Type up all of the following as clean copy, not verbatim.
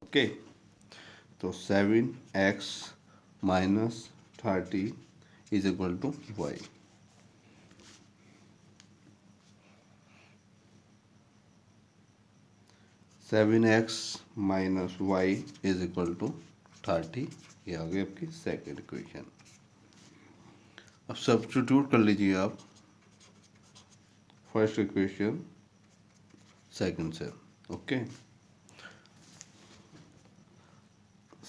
Okay, तो 7x minus 30 is equal to y. Seven x minus y is equal to 30, ये आ गई आपकी second equation. अब substitute कर लीजिए आप फर्स्ट इक्वेशन सेकंड से। ओके,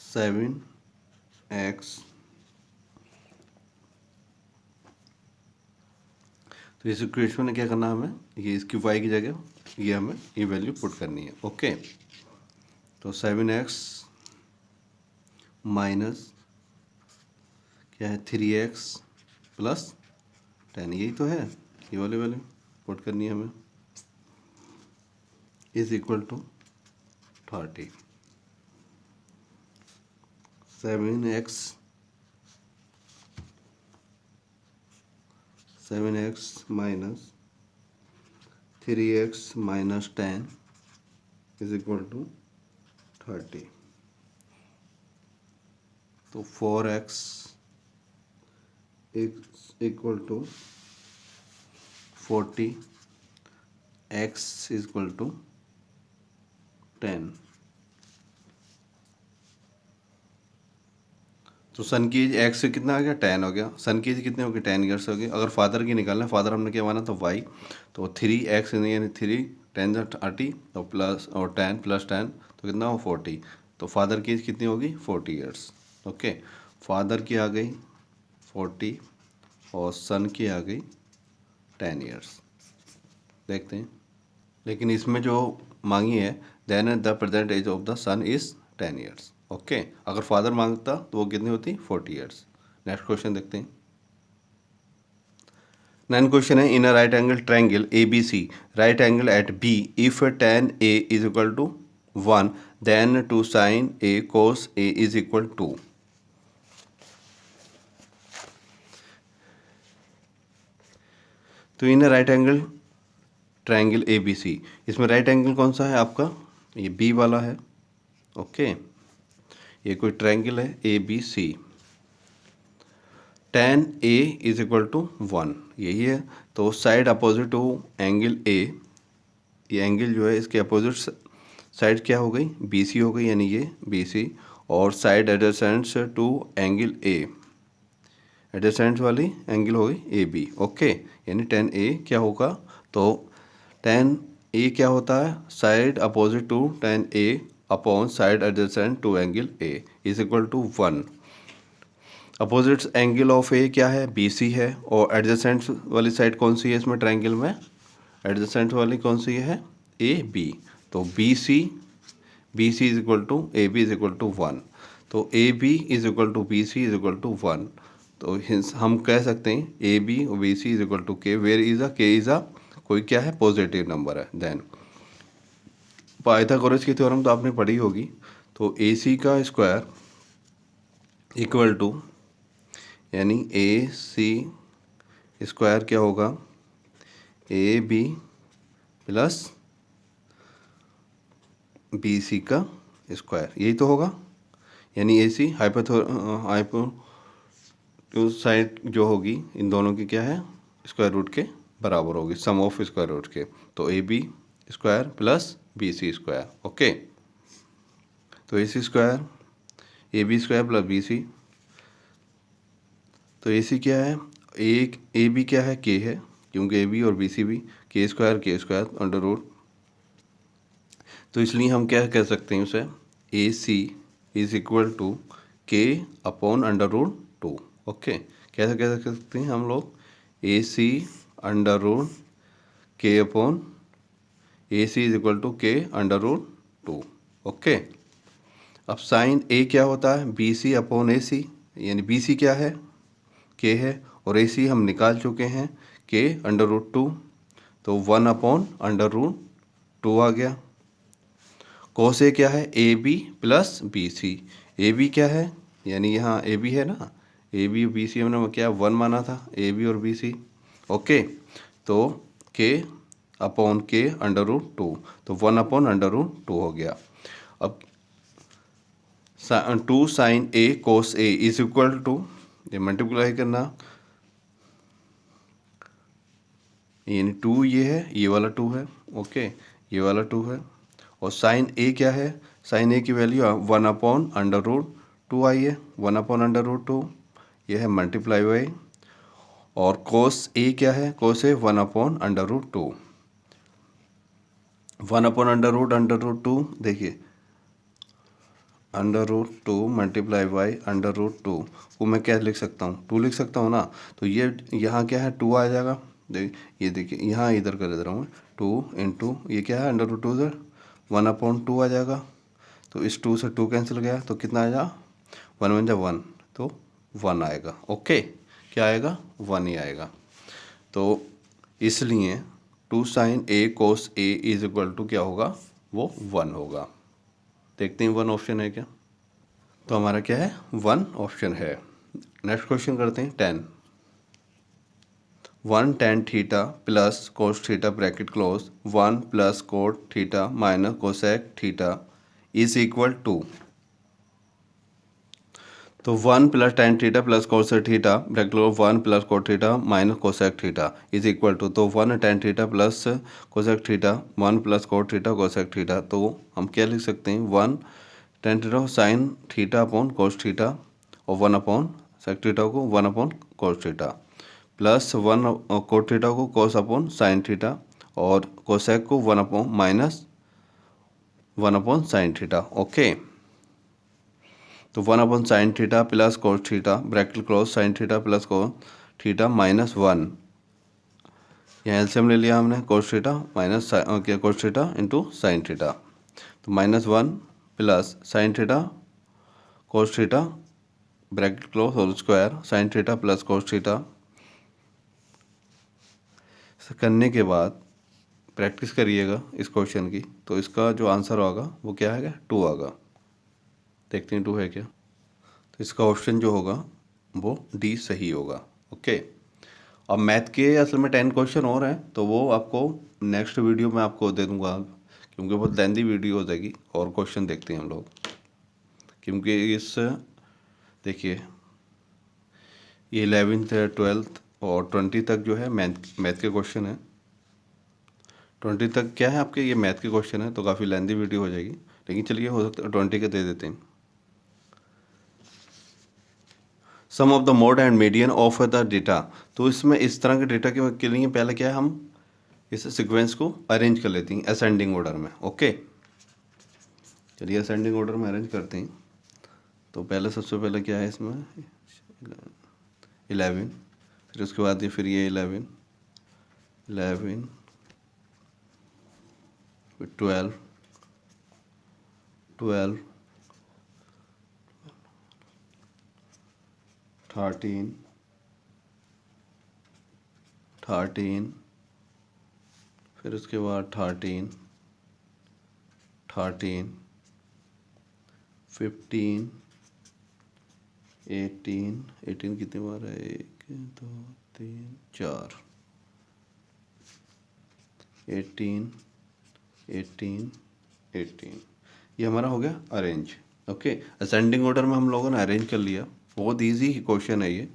7x, तो इस इक्वेशन में क्या करना है हमें, ये इसकी y की जगह ये हमें ये वैल्यू पुट करनी है। ओके, तो 7x माइनस क्या है 3x प्लस 10, यही तो है, ये वाले वैल्यू पुट करनी है हमें, is equal to 30। 7x minus 3x minus 10 is equal to 30। तो 4x equal to 40, x is equal to 10। तो सन की एज x से कितना आ गया 10 हो गया, सन की एज कितने हो गए 10 ईयर्स हो गए। अगर फादर की निकालना है, फादर हमने क्या माना तो y, तो 3x यानी 3 10 30, तो प्लस और 10 प्लस 10 तो कितना हो 40। तो फादर की एज कितनी होगी 40 ईयर्स। ओके, फादर की आ गई 40 और सन की आ गई 10 ईयर्स। देखते हैं, लेकिन इसमें जो मांगी है then the present age of the son is 10 years. Okay, अगर फादर मांगता तो वो कितनी होती 40 ईयर्स। नेक्स्ट क्वेश्चन देखते हैं। 9 क्वेश्चन है, in a right angle triangle A B C, right angle at B, if tan A is equal to 1 then two sine A cos A is equal to. तो in a right angle triangle A B C, इसमें right angle कौन सा है आपका, ये B वाला है। Okay, ये कोई ट्रायंगल है A B C, tan A is equal to 1, यही है। तो side opposite to angle A, ये एंगल जो है इसके अपोजिट साइड क्या हो गई बी सी हो गई, यानी ये बी सी, और side adjacent to angle A, adjacent वाली एंगल हो गई ए बी। ओके, यानी tan ए क्या होगा, तो tan ए क्या होता है side opposite to tan A upon side adjacent to angle A is equal to 1। Opposite angle of A क्या है बी सी है, और एडजेसेंट वाली साइड कौन सी है इसमें ट्रायंगल में, एडजेसेंट वाली कौन सी है ए बी। तो B C is equal to A B is equal to 1, तो A B is equal to B C is equal to 1। तो हम कह सकते हैं ए बी और B C is equal to K, where is K is कोई क्या है पॉजिटिव नंबर है। देन पाइथागोरस की थ्योरम तो आपने पढ़ी होगी, तो ए सी का स्क्वायर इक्वल टू, यानी ए सी स्क्वायर क्या होगा A B plus B C का स्क्वायर, यही तो होगा। यानी ए सी हाइपोटेन्यूज जो होगी इन दोनों की क्या है स्क्वायर रूट के बराबर होगी, सम ऑफ स्क्वायर रूट के। तो A B square plus B C square. Okay, तो A C square A B square plus B C, तो ए सी क्या है एक ए बी क्या है के है, क्योंकि ए बी और बी सी भी के स्क्वायर अंडर रूट, तो इसलिए हम क्या कह सकते हैं उसे A C is equal to K upon under root 2। Okay, कैसे कह सकते हैं हम लोग A C under root K upon A C is equal to K under root 2। Okay, अब साइन ए क्या होता है बी सी अपॉन ए सी, यानी बी सी क्या है के है, और ए सी हम निकाल चुके हैं के अंडर रूट 2, तो 1 अपॉन अंडर रूट 2 आ गया। कोस ए क्या है A B plus B C, A B क्या है यानी यहाँ ए बी है ना, ए बी और बी सी हमने क्या 1 माना था ए बी और बी सी। ओके, तो के अपॉन के अंडर रूट 2, तो 1 अपॉन अंडर रूट 2 हो गया। अब two sine A cos A is equal to, ये मल्टीप्लाई करना, यानी टू ये है, ये वाला टू है, ओके, ये वाला टू है, और साइन ए क्या है, साइन ए की वैल्यू 1/√2 आई है, 1/√2, ये है मल्टीप्लाई बाई, और कोस ए क्या है, कोस ए 1/√2, 1/√2 देखिए, √2 मल्टीप्लाई बाई √2 को मैं क्या लिख सकता हूँ, 2 लिख सकता हूँ ना, तो ये यहाँ क्या है, 2 आ जाएगा, ये देखिए यहाँ इधर कर दे रहा हूँ मैं, 2 इंटू ये क्या है, √2 से 1/2 आ जाएगा, तो इस 2 से 2 कैंसिल गया, तो कितना आएगा, 1 1 1, तो 1 आएगा, ओके, क्या आएगा, 1 ही आएगा। तो इसलिए 2 sine A cos A is equal to क्या होगा, वो 1 होगा। देखते हैं 1 ऑप्शन है क्या, तो हमारा क्या है, 1 ऑप्शन है। नेक्स्ट क्वेश्चन करते हैं 10। 1 tan theta plus cos theta bracket close 1 plus cot theta minus cosec theta is equal to, तो 1 plus tan theta plus cosec theta bracket close 1 plus cot theta minus cosec theta is equal to, तो 1 tan theta plus cosec theta 1 plus cot theta cosec theta, तो हम क्या लिख सकते हैं, 1 tan theta sine theta upon cos theta और 1 upon sec theta को 1 upon cos theta plus 1 cot theta को कोस अपॉन साइन थीटा और कोसेक को 1 upon minus 1 upon sine theta, okay. तो 1 upon sine theta plus cos theta bracket close sine theta plus cos theta minus 1, यहाँ LCM ले लिया हमने, cos theta minus cos theta into sine theta, तो -1 plus sine theta cos theta bracket close whole square sine theta plus cos theta करने के बाद practice करिएगा इस क्वेश्चन की, तो इसका जो आंसर होगा वो क्या है, 2 आएगा। देखते हैं 2 है क्या, तो इसका ऑप्शन जो होगा वो डी सही होगा, ओके। अब मैथ के असल में 10 क्वेश्चन और हैं, तो वो आपको नेक्स्ट वीडियो में आपको दे दूंगा, क्योंकि बहुत लेंदी वीडियो हो जाएगी। और क्वेश्चन देखते हैं हम लोग, क्योंकि इस देखिए ये 11th 12th और 20 तक जो है मैथ के क्वेश्चन है, 20 तक क्या है आपके, ये मैथ के क्वेश्चन है, तो काफ़ी लेंदी वीडियो हो जाएगी, लेकिन चलिए हो सकता है 20 के दे देते हैं। Sum of the mode and median of the data, तो इसमें इस तरह के डेटा के लिए पहले क्या है, हम इस सीक्वेंस को अरेंज कर लेते हैं असेंडिंग ऑर्डर में, ओके। चलिए असेंडिंग ऑर्डर में अरेंज करते हैं। तो पहले सबसे पहले क्या है इसमें 11, फिर उसके बाद ये फिर ये 11 फिर 12 13 फिर उसके बाद 13 15 18 कितने बार है, 1 2 3 4 18 ये हमारा हो गया अरेंज, ओके। असेंडिंग ऑर्डर में हम लोगों ने अरेंज कर लिया, बहुत इजी क्वेश्चन है ये।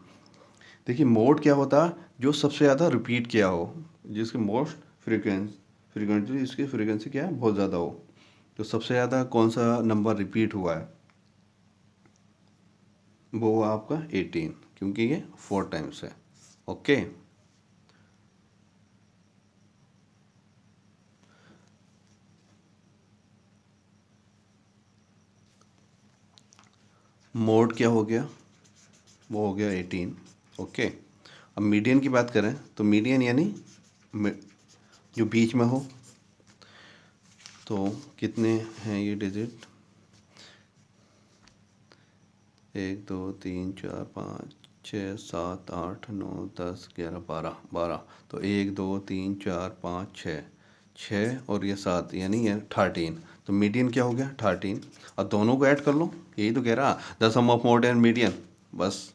देखिए मोड क्या होता है, जो सबसे ज़्यादा रिपीट किया हो, जिसकी मोस्ट फ्रिक्वेंटली इसकी फ्रिक्वेंसी क्या है, बहुत ज़्यादा हो, तो सबसे ज़्यादा कौन सा नंबर रिपीट हुआ है, वो हुआ आपका 18, क्योंकि ये 4 टाइम्स है, ओके। मोड क्या हो गया, वो हो गया 18, ओके। अब मीडियन की बात करें, तो मीडियन यानी जो बीच में हो, तो कितने हैं ये डिजिट, 1 2 3 4 5 6 7 8 9 10 11 12, तो 1 2 3 4 5 6 और ये 7 यानी ये 13, तो मीडियन क्या हो गया 13, और दोनों को ऐड कर लो, यही तो कह रहा the sum of mode and median, बस।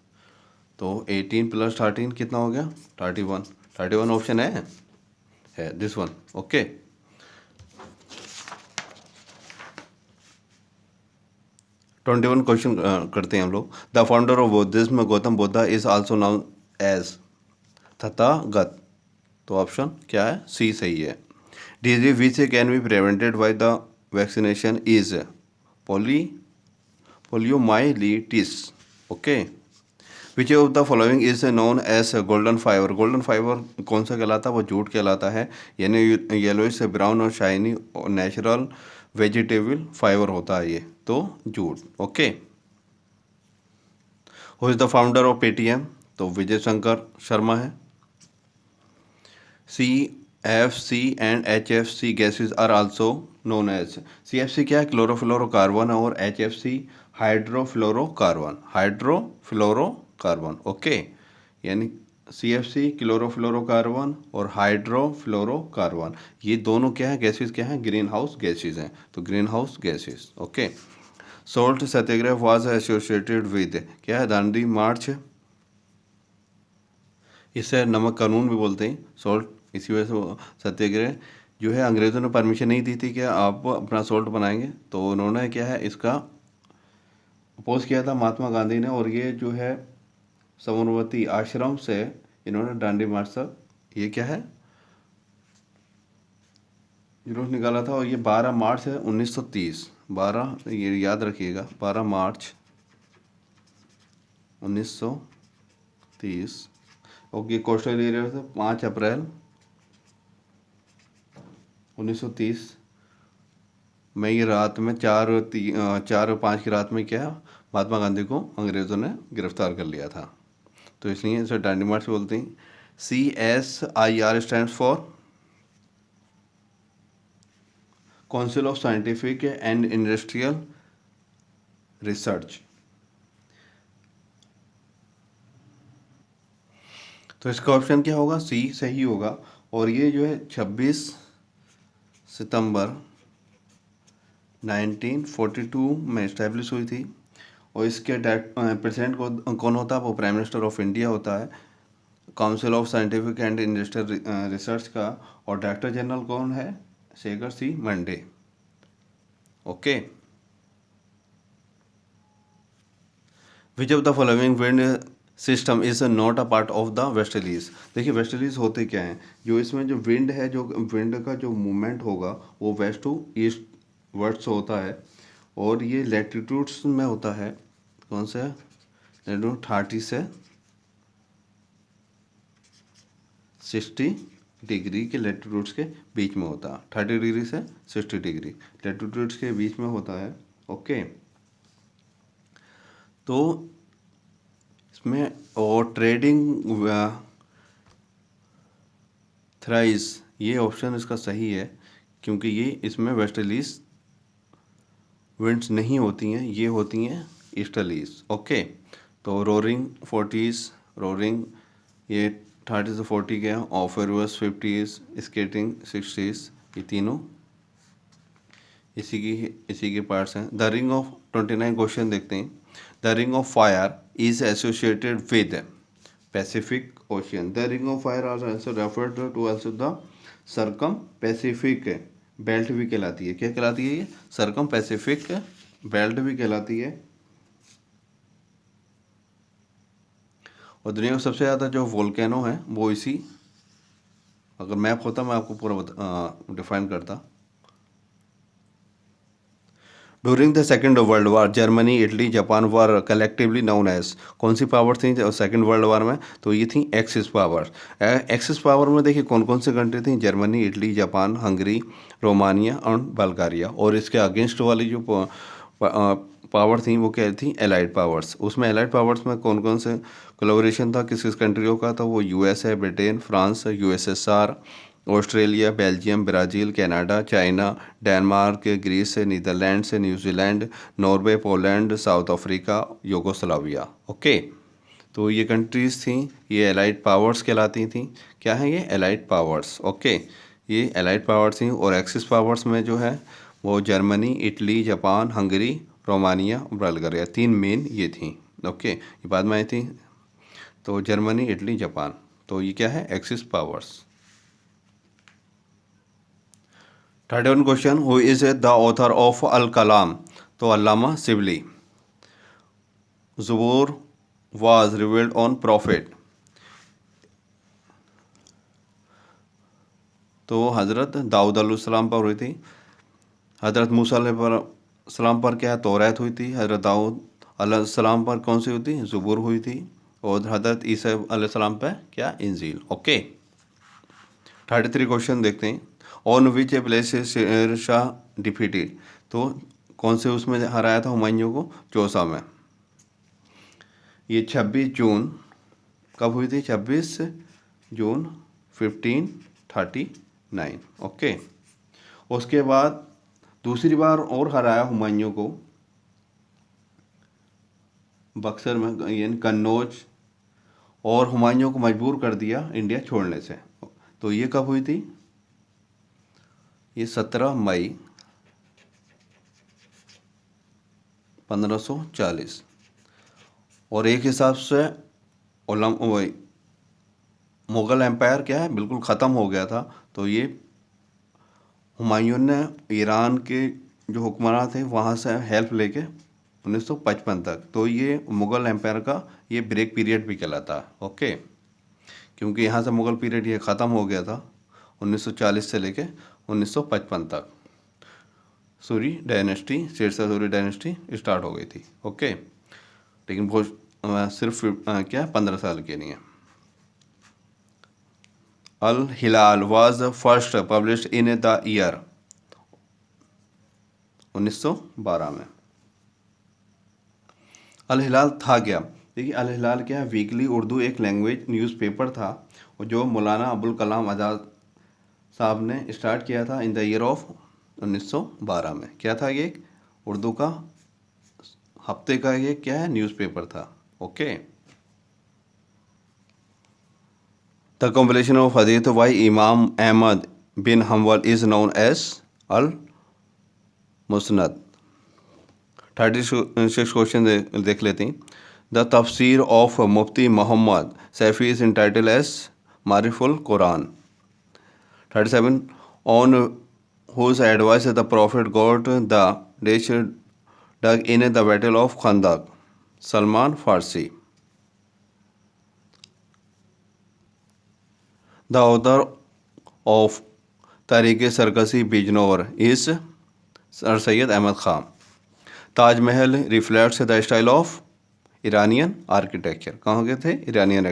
तो 18 + 13 कितना हो गया 31 ऑप्शन है दिस वन, ओके। 21 क्वेश्चन करते हैं हम लोग। The founder of Buddhism Gautam Buddha is also known as, Tathagata. तो ऑप्शन क्या है, सी सही है। Disease which can be prevented by the vaccination is poliomyelitis. Okay. Which of the following is known as golden fibre. Golden fibre कौन सा कहलाता है, वो जूट कहलाता है, यानी येलोइश ब्राउन और शाइनी और नेचुरल वेजिटेबल फाइबर होता है ये, तो jute. Okay. Who is the founder of Paytm, तो विजय शंकर शर्मा है। CFC and HFC gases are also known as. CFC क्या है, क्लोरोफ्लोरोकार्बन, और HFC हाइड्रोफ्लोरोकार्बन। ओके, यानी CFC क्लोरोफ्लोरोकार्बन और हाइड्रोफ्लोरोकार्बन, ये दोनों क्या है, गैसेज क्या है, ग्रीन हाउस गैसेज हैं, तो green house gases. Okay. Salt Satyagraha was associated with, क्या है, दांडी मार्च, इसे नमक कानून भी बोलते हैं, सॉल्ट। इसी वजह से वो सत्याग्रह जो है, अंग्रेज़ों ने परमिशन नहीं दी थी कि आप अपना सॉल्ट बनाएंगे, तो उन्होंने क्या है, इसका अपोज किया था महात्मा गांधी ने, और ये जो है साबरमती आश्रम से इन्होंने दांडी मार्च तक ये क्या है, जुलूस निकाला था, और ये 12 मार्च है 1930। 12, ये याद रखिएगा, 12 मार्च 1930। ओके, कोस्टल एरिया से 5 अप्रैल 1930 में, ये रात में 4-5 की रात में क्या, महात्मा गांधी को अंग्रेज़ों ने गिरफ्तार कर लिया था, तो इसलिए इसे दांडी मार्च बोलते हैं। CSIR stands for council of scientific and industrial research. तो इसका ऑप्शन क्या होगा, सी सही होगा। और ये जो है 26 सितंबर 1942 में इस्टेब्लिश हुई थी, और इसके प्रेसिडेंट कौन होता है, वो प्राइम मिनिस्टर ऑफ इंडिया होता है। Council of scientific and industrial research का, और डायरेक्टर जनरल कौन है, Shekhar C Mande. Okay. Which of the following wind system is not a part of the westerlies. देखिए वेस्टर्लीज होते क्या हैं, जो इसमें जो विंड है, जो विंड का जो मूवमेंट होगा वो वेस्ट टू ईस्ट वर्ड्स होता है, और ये लैटिट्यूड्स में होता है, कौन सा है, लैटिट्यूड 30 से 60 डिग्री के लैटिट्यूड्स के बीच में होता है, 30 डिग्री से 60 डिग्री लैटिट्यूड्स के बीच में होता है। ओके। तो इसमें और ट्रेडिंग थ्राइस, ये ऑप्शन इसका सही है, क्योंकि ये इसमें वेस्टर्लीज विंड्स नहीं होती हैं, ये होती हैं ईस्टर्लीज। ओके। तो रोरिंग 40s, रोरिंग ये 30 से 40 के हैं, ऑफरवर्स 50s, स्केटिंग 60s, ये तीनों इसी के पार्ट्स हैं। द रिंग ऑफ 29 क्वेश्चन देखते हैं। The ring of fire is associated with Pacific Ocean. The ring of fire are also referred to also the circum Pacific belt भी कहलाती है। क्या कहलाती है ये, सर्कम पैसिफिक बेल्ट भी कहलाती है। और दुनिया में सबसे ज़्यादा जो वोल्केनो है वो इसी, अगर मैप होता मैं आपको पूरा डिफाइन करता। During the Second World War Germany, Italy, Japan were collectively known as. कौन सी पावर थी सेकेंड वर्ल्ड वार में, तो ये थी एक्सिस पावर। एक्सिस पावर में देखिए कौन कौन सी कंट्री थी, Germany, Italy, Japan, Hungary, Romania और बल्गारिया। और इसके अगेंस्ट वाली जो पावर थी वो क्या थी, एलाइड पावर्स। उसमें एलाइड पावर्स में कौन कौन से कोलैबोरेशन था किस किस कंट्रियों का, तो वो USA, Britain, France, USSR, Australia, Belgium, Brazil, Canada, China, Denmark, Greece, Netherlands, New Zealand, Norway, Poland, South Africa, Yugoslavia. Okay. तो ये कंट्रीज़ थी, ये एलाइड पावर्स कहलाती थी। क्या है ये, एलाइड पावर्स। ओके, ये एलाइड पावर्स थी। और एक्सिस पावर्स में जो है वो Germany, Italy, Japan, Hungary, Romania, Bulgaria, 3 main ये थी। ओके, ये बाद में आई थी, तो जर्मनी, इटली, जापान, तो ये क्या है, axis powers. 31 question, who is the author of Al Kalam, तो Allama Shibli. Zabur was revealed on prophet, तो हज़रत दाऊद अलैहिस्सलाम पर हुई थी। हज़रत मूसा अलैहिस्सलाम पर क्या तौरात हुई थी। हज़रत दाऊद अलैहिस्सलाम पर कौन सी हुई थी, ज़बूर हुई थी। और हज़रत ईसा अलैहिस्सलाम पर क्या, इंजील। ओके, 33 क्वेश्चन देखते हैं। On which place Sher Shah defeated, तो कौन से उसमें हराया था हुमायूं को, चौसा में। ये 26 जून कब हुई थी, 26 जून 1539। ओके, उसके बाद दूसरी बार और हराया हुमायूं को बक्सर में, यानी कन्नौज, और हुमायूं को मजबूर कर दिया इंडिया छोड़ने से। तो ये कब हुई थी, ये 17 मई 1540। और एक हिसाब से मुग़ल एम्पायर क्या है, बिल्कुल ख़त्म हो गया था। तो ये हुमायूं ने ईरान के जो हुक्मरान थे वहाँ से हेल्प लेके 1955 तक, तो ये मुग़ल एम्पायर का ये ब्रेक पीरियड भी कहलाता है। ओके, क्योंकि यहाँ से मुग़ल पीरियड ये ख़त्म हो गया था 1940 से लेके 1955 तक। Suri dynasty, Shershah Suri dynasty start हो गई थी। ओके, लेकिन वो सिर्फ क्या 15 साल के लिए। Al Hilal was first published in the year 1912 में। अल हिलाल था क्या, देखिए अल हिलाल क्या है, वीकली उर्दू एक लैंग्वेज न्यूज़पेपर था, और जो मौलाना अबुल कलाम आज़ाद साहब ने स्टार्ट किया था इन द ईयर ऑफ 1912 में। क्या था ये, उर्दू का हफ्ते का ये क्या है, न्यूज़पेपर था। Okay, the compilation of hadith by Imam Ahmad bin Hanbal is known as Al Musnad. 36 question देख लेते हैं। The tafsir of Mufti Mohammad Saifi is entitle as Maariful Quran. 37 on whose advice the prophet got the ditch dug in the battle of Khandaq, Salman Farsi. The author of Tarikh Sarkashi Bijnor is sir Syed Ahmad Khan. Taj Mahal reflects the style of Iranian architecture, कहाँ के थे, Iranian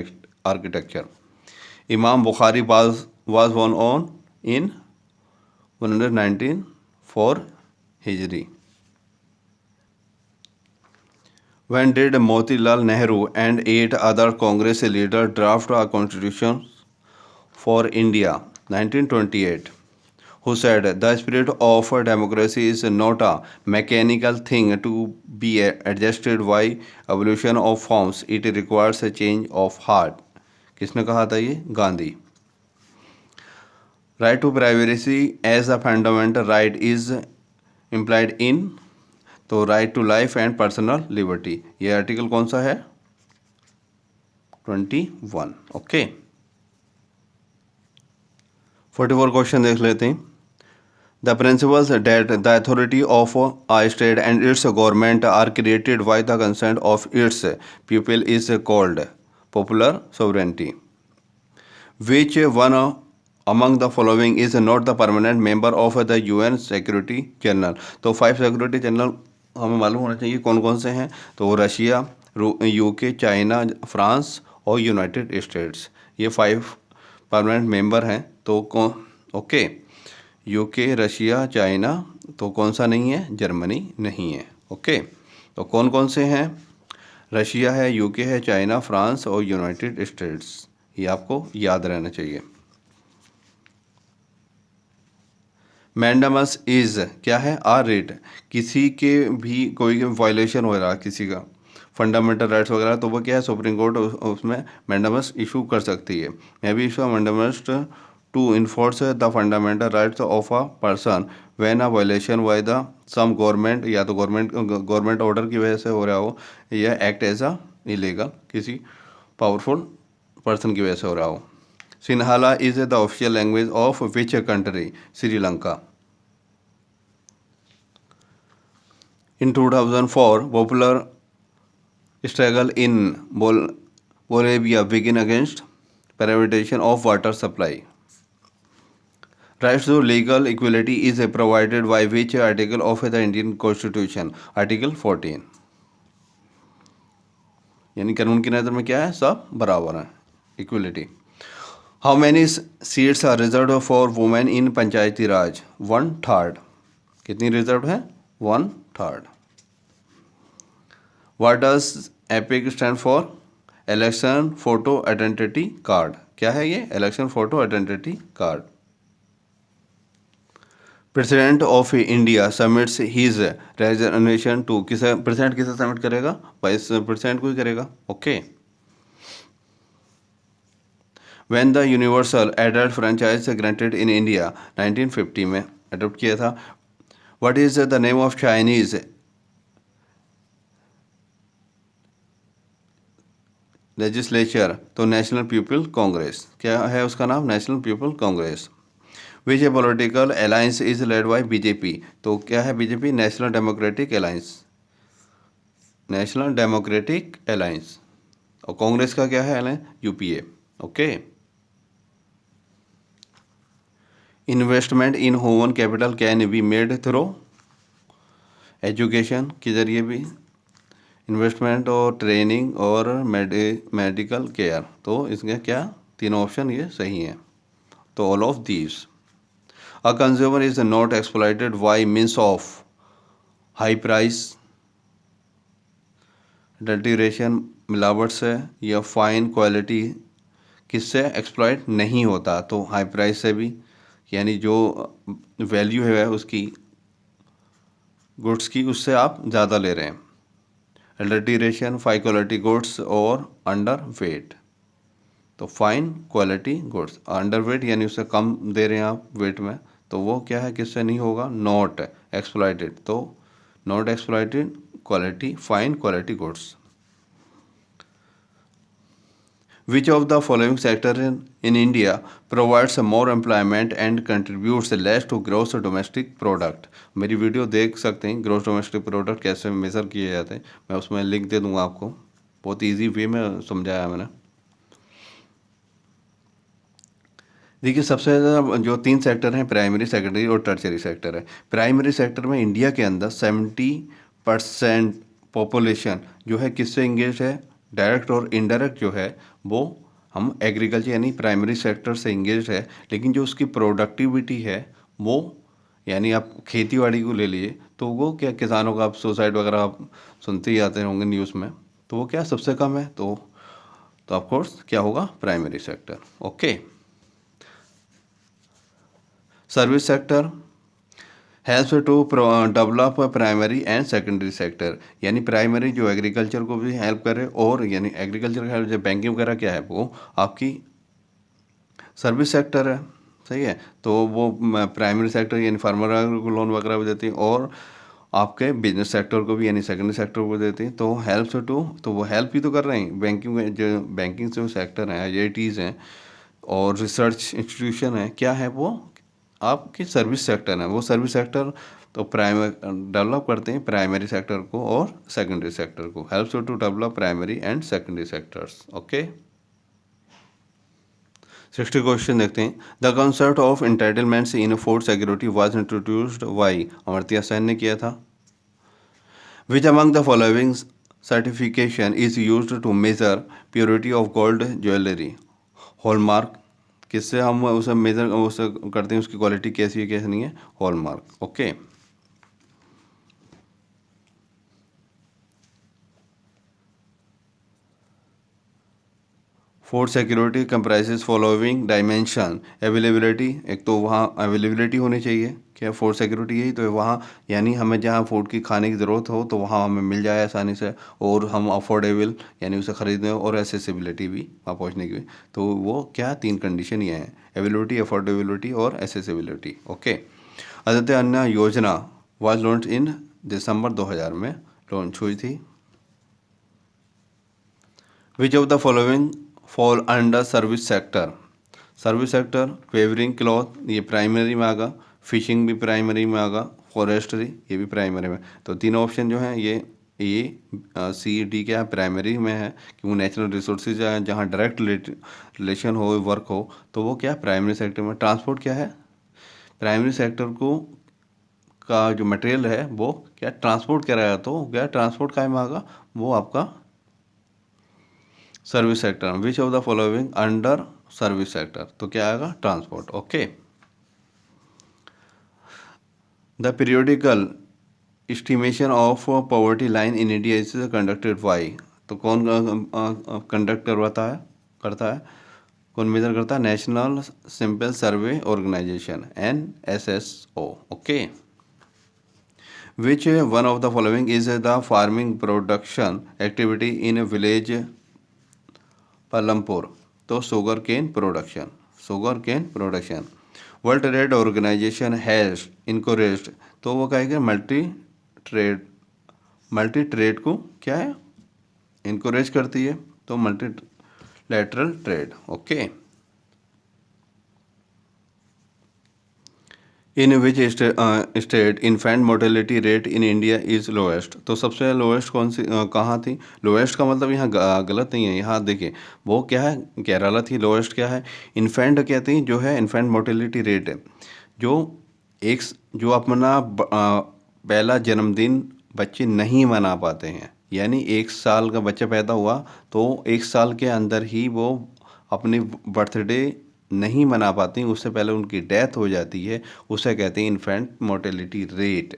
architecture. इमाम Bukhari was one on in 119 for Hijri. When did Motilal Nehru and 8 other Congress leaders draft a constitution for India? 1928. Who said the spirit of democracy is not a mechanical thing to be adjusted by evolution of forms, it requires a change of heart? किसने कहा था ये, Gandhi. Right to privacy as a fundamental right is implied in, तो right to life and personal liberty, ये article कौन सा है, 21। Okay, 44 question देख लेते हैं। The principles that the authority of a state and its government are created by the consent of its people is called popular sovereignty. Which one among the following is not the permanent member of the UN security general, तो 5 security general हमें मालूम होना चाहिए कौन कौन से हैं, तो रशिया, यूके, चाइना, फ्रांस और यूनाइटेड स्टेट्स, ये 5 परमानेंट मेंबर हैं। तो कौन, ओके, यूके, रशिया, चाइना, तो कौन सा नहीं है, जर्मनी नहीं है। ओके, तो कौन कौन से हैं, रशिया है, यूके है, चाइना, फ्रांस और यूनाइटेड स्टेट्स, ये आपको याद रहना चाहिए। मैंडामस इज़ क्या है, आर रेट, किसी के भी कोई वायलेशन हो रहा किसी का फंडामेंटल राइट्स वगैरह, तो वो क्या है, सुप्रीम कोर्ट उसमें मैंडामस इशू कर सकती है। मैं भी issue mandamus to enforce the fundamental rights of a person when a violation by the some government, या तो गवर्नमेंट ऑर्डर की वजह से हो रहा हो, या एक्ट एज अ इलीगल, किसी पावरफुल पर्सन की वजह से हो रहा हो। Sinhala is the official language of which country, Sri Lanka. In 2004, popular struggle in Bolivia begin against privatization of water supply. Rights to legal equality is provided by which article of the Indian Constitution? Article 14. यानी कानून की नज़र में क्या है, सब बराबर हैं, equality. How many seats are reserve for women in panchayati raj? 1/3. कितनी रिजर्व है? 1/3. What does EPIC stand for? Election photo identity card. क्या है ये? Election photo identity card. President of India submits his resignation to. किसे प्रेसिडेंट किसे submit करेगा? Vice president को ही करेगा. Okay. When the universal adult franchise granted in India? 1950 में अडोप्ट किया था. What is the name of Chinese legislature? तो नेशनल पीपल कांग्रेस. क्या है उसका नाम? National people Congress. Which A political alliance is led by BJP? तो क्या है BJP? National democratic alliance. National democratic alliance. और कांग्रेस का क्या है? UPA. Okay. Investment in human capital can be made through education के जरिए भी इन्वेस्टमेंट और ट्रेनिंग और मेडिकल केयर. तो इसके क्या तीनों ऑप्शन ये सही हैं. तो all of these. A consumer is not exploited bye means of high price, adulteration मिलावट से, या फाइन क्वालिटी. किससे एक्सप्लॉइट नहीं होता? तो हाई प्राइस से भी, यानी जो वैल्यू है उसकी गुड्स की उससे आप ज़्यादा ले रहे हैं. अडल्ट्रेशन, फाइन क्वालिटी गुड्स और अंडर वेट. तो fine quality goods, under weight यानी उससे कम दे रहे हैं आप वेट में, तो वो क्या है? किससे नहीं होगा? Not exploited. तो not exploited quality, fine quality goods. Which of the following sector in India provides more employment and contributes less to gross domestic product? मेरी वीडियो देख सकते हैं, ग्रोस डोमेस्टिक प्रोडक्ट कैसे मेज़र किए जाते हैं. मैं उसमें लिंक दे दूंगा आपको, बहुत ईजी वे में समझाया मैंने. देखिए, सबसे ज़्यादा जो 3 सेक्टर हैं, प्राइमरी, सेकेंडरी और टर्शरी सेक्टर है. प्राइमरी सेक्टर में इंडिया के अंदर 70% पॉपुलेशन जो है किससे इंगेज है? डायरेक्ट और इनडायरेक्ट जो है वो हम एग्रीकल्चर यानी प्राइमरी सेक्टर से इंगेज है. लेकिन जो उसकी प्रोडक्टिविटी है वो, यानी आप खेती बाड़ी को ले लिए तो वो क्या, किसानों का आप सुसाइड वगैरह आप सुनते ही आते होंगे न्यूज़ में, तो वो क्या सबसे कम है. तो ऑफकोर्स क्या होगा? Primary sector. Okay. Service sector helps to develop primary and secondary sector. यानी प्राइमरी जो एग्रीकल्चर को भी हेल्प करे, और यानी एग्रीकल्चर का जो बैंकिंग वगैरह क्या है वो आपकी सर्विस सेक्टर है. सही है. तो वो प्राइमरी सेक्टर यानी फार्मर को लोन वगैरह भी देती है, और आपके बिजनेस सेक्टर को भी यानी सेकेंडरी सेक्टर को देती है. तो हेल्प्स टू, तो वो हेल्प ही तो कर रहे हैं. बैंकिंग में जो बैंकिंग से सेक्टर हैं, IITs हैं और रिसर्च इंस्टीट्यूशन है, क्या है वो आपकी सर्विस सेक्टर है. वो सर्विस सेक्टर तो डेवलप करते हैं प्राइमरी सेक्टर को और सेकेंडरी सेक्टर को. Helps to develop primary and secondary sectors. Okay. 60 question देखते हैं. The concept of entitlements in food security was introduced by? Amartya Sen ने किया था. Which among the following certification is used to measure purity of gold jewellery? Hallmark. किससे हम उसे major उसे करते हैं, उसकी क्वालिटी कैसी है कैसी नहीं है? Hallmark. Okay. Food security comprises following dimension. Availability, एक तो वहाँ अवेलेबिलिटी होनी चाहिए. क्या फूड सिक्योरिटी यही तो है, वहाँ यानी हमें जहाँ फूड की खाने की ज़रूरत हो तो वहाँ हमें मिल जाए आसानी से, और हम अफोर्डेबल यानी उसे ख़रीदने, और एसेसिबिलिटी भी वहाँ पहुँचने की. तो वो क्या 3 कंडीशन ये हैं, अवेलेबिलिटी, अफोर्डेबिलिटी और एसेसिबिलिटी. ओके. आदित्य अन्ना योजना वाज लॉन्च इन दिसंबर 2000 में लॉन्च हुई थी. विच of the following fall under service sector? Service sector, wavering cloth ये प्राइमरी में आगा, फिशिंग भी प्राइमरी में आगा, फॉरेस्ट्री ये भी प्राइमरी में. तो तीनों ऑप्शन जो हैं ये सी डी क्या प्राइमरी में है कि वो नेचुरल रिसोर्सेज जहाँ डायरेक्ट रिलेशन हो, वर्क हो, तो वो क्या प्राइमरी सेक्टर में। ट्रांसपोर्ट क्या है, प्राइमरी सेक्टर को का जो मटेरियल है वो क्या ट्रांसपोर्ट कराया, तो क्या ट्रांसपोर्ट का में आएगा, वो आपका service sector. Which of the following under service sector, तो क्या आएगा transport. Okay, the periodical estimation of poverty line in India is conducted by, तो कौन कंडक्ट करता है, कौन मेजर करता है, national simple survey organisation NSSO। Okay, which one of the following is the farming production activity in village Palampur, तो sugar cane production. World trade organisation has encouraged, तो वो कहेगा मल्टी ट्रेड को क्या है इनकोरेज करती है, तो multilateral trade. Okay, in which state infant mortality rate in India is lowest, तो सबसे लोएस्ट कौन सी कहाँ थी, लोएस्ट का मतलब यहाँ गलत नहीं है, यहाँ देखिए वो क्या है केरला थी। लोएस्ट क्या है, इन्फेंट क्या थी, जो है इन्फेंट मोर्टेलिटी रेट है, जो अपना पहला जन्मदिन बच्चे नहीं मना पाते हैं, यानी 1 साल का बच्चा पैदा हुआ तो 1 साल के अंदर ही वो अपनी बर्थडे नहीं मना पाती, उससे पहले उनकी डेथ हो जाती है, उसे कहते हैं इन्फेंट मोर्टेलिटी रेट।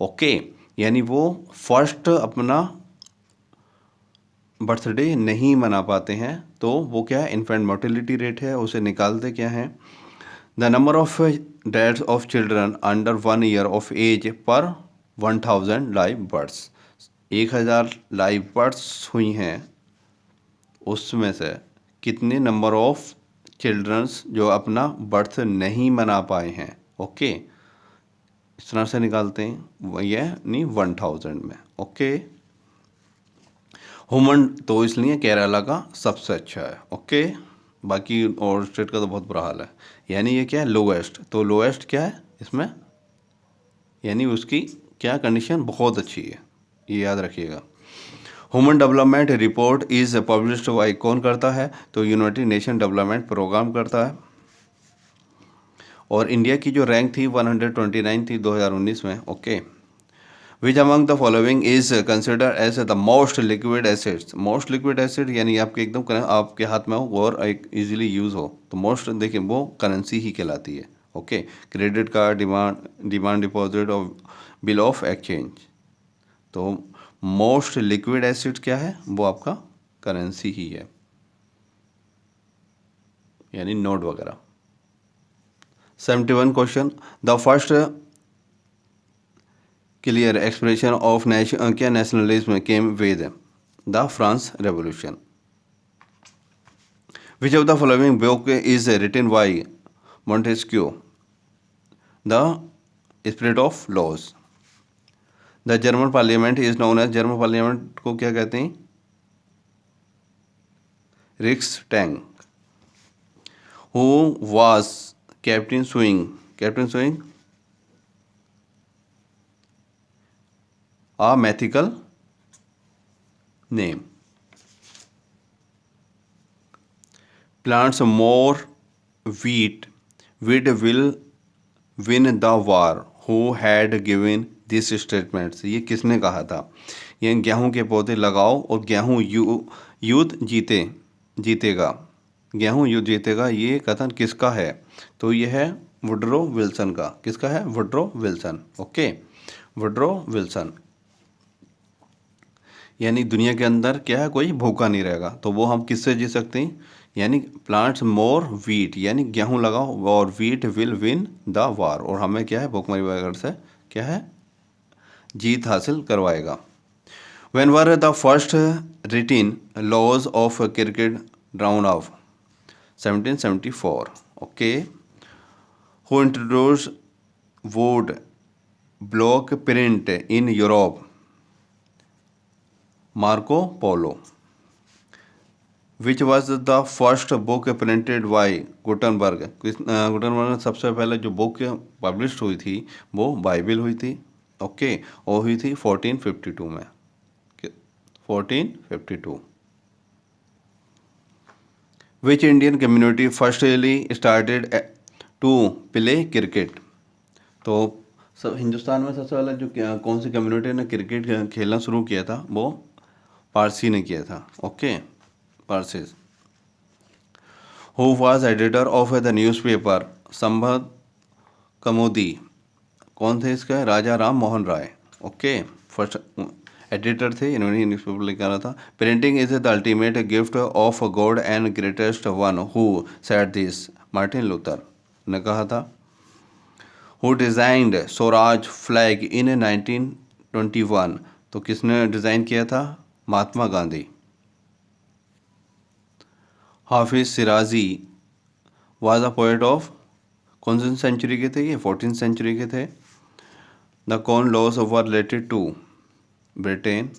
ओके, यानी वो फर्स्ट अपना बर्थडे नहीं मना पाते हैं, तो वो क्या है इन्फेंट मोर्टेलिटी रेट है, उसे निकालते क्या है, the number of deaths of children under 1 year of age per 1000 live birds, 1000 live birds हुई हैं, उसमें से कितने नंबर ऑफ चिल्ड्रंस जो अपना बर्थ नहीं मना पाए हैं। ओके, इस तरह से निकालते हैं, यह नहीं 1000 में। ओके, ह्यूमन तो इसलिए केरला का सबसे अच्छा है। ओके, बाकी और स्टेट का तो बहुत बुरा हाल है, यानी ये क्या है लोएस्ट, तो लोएस्ट क्या है इसमें, यानी उसकी क्या कंडीशन बहुत अच्छी है, ये याद रखिएगा। Human development report is published by, कौन करता है, तो यूनाइटेड नेशन डेवलपमेंट प्रोग्राम करता है। और इंडिया की जो रैंक थी 129 थी 2019 में। Okay, which among the following is consider as the most liquid acids, most liquid acid यानी आपके एकदम आपके हाथ में हो और एक इजीली यूज़ हो, तो मोस्ट देखिए वो करेंसी ही कहलाती है। Okay, credit card, demand deposit और बिल ऑफ एक्सचेंज, तो मोस्ट लिक्विड एसिड क्या है, वो आपका करेंसी ही है, यानी नोट वगैरह। 71 question, the first clear expression of क्या nationalism came with the France revolution. Which of the following book is written by Montesquieu, the spirit of laws. The German parliament is known as, German parliament को क्या कहते हैं, Reichstag. Who was captain Swing, captain Swing a mythical name. Plants more wheat, wheat will win the war. Who had given these statements? ये किसने कहा था, ये गेहूं के पौधे लगाओ और गेहूं युद्ध जीतेगा, गेहूं युद्ध जीतेगा, ये कथन किसका है, तो ये है वुडरो विल्सन का। किसका है, Woodrow Wilson. Okay, Woodrow Wilson, यानी दुनिया के अंदर क्या है कोई भूखा नहीं रहेगा, तो वो हम किससे जी सकते हैं, यानी प्लांट्स मोर वीट, यानी गेहूं लगाओ और wheat will win the war, और हमें क्या है भूखमरी वगैरह से क्या है जीत हासिल करवाएगा। When were the first written laws of cricket drawn up, 1774। Okay, who introduce wood block print in Europe, Marco Polo. Which was the first book printed by Gutenberg, Gutenberg सबसे पहले जो बुक पब्लिश हुई थी वो Bible हुई थी। Okay, वो हुई थी 1452 में। 1452. Which Indian community firstly started to play cricket? तो सब हिंदुस्तान में सबसे पहले जो कौन सी कम्युनिटी ने क्रिकेट खेलना शुरू किया था वो पारसी ने किया था. Okay, Parsis. Who was editor of the newspaper Sambad Kaumudi? कौन थे इसका? Raja Ram Mohan Roy. Okay, first editor थे, इन्होंने न्यूज़पेपर लिखा था. Printing is the ultimate gift of God and greatest one who said this? Martin Luther ने कहा था. Who designed Swaraj flag in 1921? तो किसने डिज़ाइन किया था? Mahatma Gandhi. Hafiz Shirazi was a poet of कौन सी सेंचुरी के थे? ये 14th सेंचुरी के थे. The corn laws were related to Britain.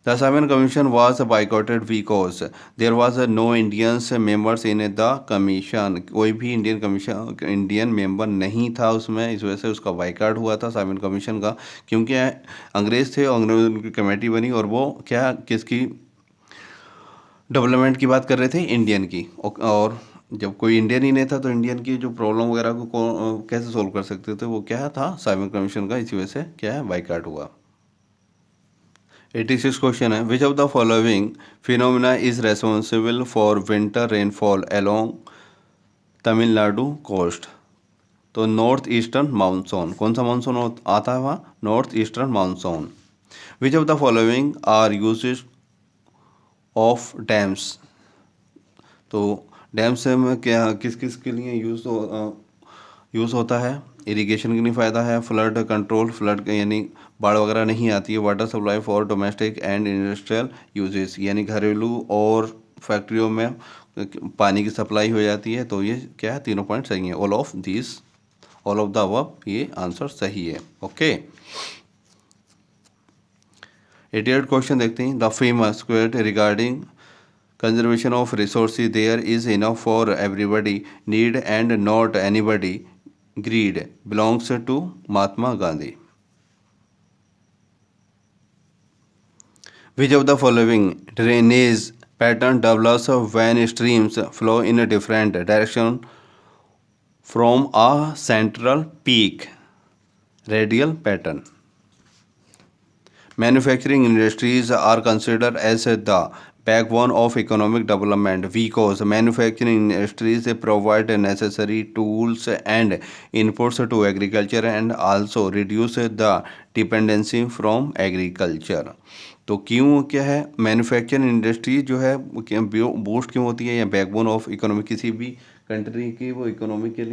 The Simon commission was boycotted because there was no Indians members in the commission. कोई भी इंडियन मेंबर नहीं था उसमें, इस वजह से उसका बाइकआउट हुआ था सेवन कमीशन का, क्योंकि अंग्रेज़ थे और अंग्रेज़ों की कमेटी बनी और वो क्या किसकी डेवलपमेंट की बात कर रहे थे? इंडियन की. और जब कोई इंडियन ही नहीं था तो इंडियन की जो प्रॉब्लम वगैरह को कैसे सोल्व कर सकते थे? वो क्या था? साइमन कमीशन का. इसी वजह से क्या है? बाइकआउट हुआ. 86 क्वेश्चन है. Which of the following phenomena is responsible for winter rainfall along Tamil Nadu coast? तो नॉर्थ ईस्टर्न मानसून. कौन सा मानसून आता है वहाँ? North eastern monsoon. Which of the following are uses of dams? तो डैम से में क्या किस किस के लिए यूज़ होता है? इरिगेशन के लिए फ़ायदा है, फ्लड कंट्रोल, फ्लड यानी बाढ़ वगैरह नहीं आती है, water supply for domestic and industrial uses यानी घरेलू और फैक्ट्रियों में पानी की सप्लाई हो जाती है. तो ये क्या है? तीनों पॉइंट सही हैं. ऑल ऑफ द अबव, ये आंसर सही है. ओके, 88 क्वेश्चन देखते हैं. The famous quote regarding conservation of resources, there is enough for everybody, need and not anybody, greed, belongs to Mahatma Gandhi. Which of the following drainage pattern develops when streams flow in a different direction from a central peak? Radial pattern. Manufacturing industries are considered as the backbone of economic development because manufacturing industries provide necessary tools and inputs to agriculture and also reduce the dependency from agriculture. तो क्यों क्या है? Manufacturing industry जो है boost क्यों होती है या बैकबोन ऑफ इकोनॉमी किसी भी कंट्री की? वो इकोनॉमी के लिए